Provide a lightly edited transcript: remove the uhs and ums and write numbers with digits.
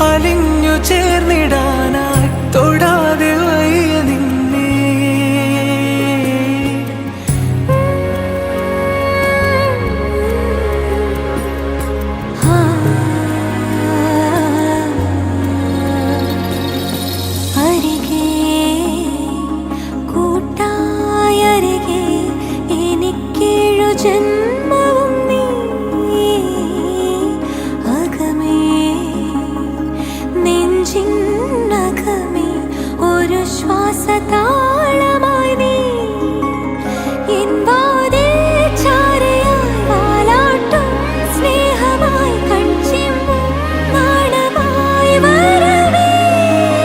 അലിഞ്ഞു ചേർന്നിടാനായി തൊടാതെ വയ്യ നിന്നെ. അരികെ കൂട്ടായരികെ എനിക്കേഴു ജന്മവും നീ. അകമേ നെഞ്ചിനകമേ ഒരു ശ്വാസതാളമാ